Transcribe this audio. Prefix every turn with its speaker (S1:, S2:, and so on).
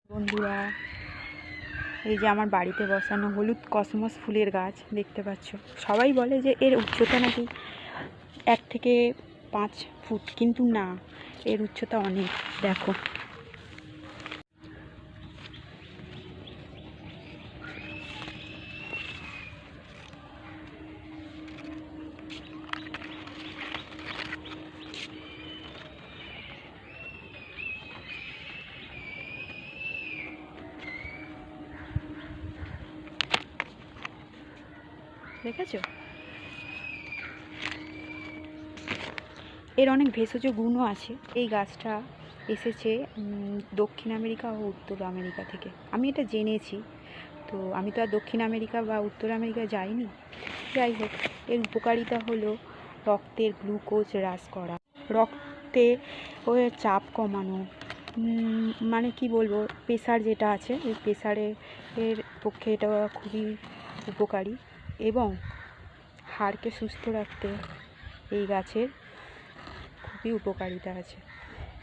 S1: বন্ধুরা, এই যে আমার বাড়িতে বসানো হলুদ কসমস ফুলের গাছ দেখতে পাচ্ছ। সবাই বলে যে এর উচ্চতা নাকি 1 থেকে 5 ফুট, কিন্তু না, এর উচ্চতা অনেক। দেখো, দেখেছো? এর অনেক ভেষজ গুণও আছে। এই গাছটা এসেছে দক্ষিণ আমেরিকা ও উত্তর আমেরিকা থেকে, আমি এটা জেনেছি। তো আমি তো আর দক্ষিণ আমেরিকা বা উত্তর আমেরিকা যাইনি। যাই হোক, এর উপকারিতা হলো রক্তের গ্লুকোজ হ্রাস করা, রক্তে ওই চাপ কমানো, মানে কি বলবো, প্রেশার যেটা আছে ওই এর পক্ষে এটা খুবই উপকারী। এবং হাড়কে সুস্থ রাখতে এই গাছের খুবই উপকারিতা আছে।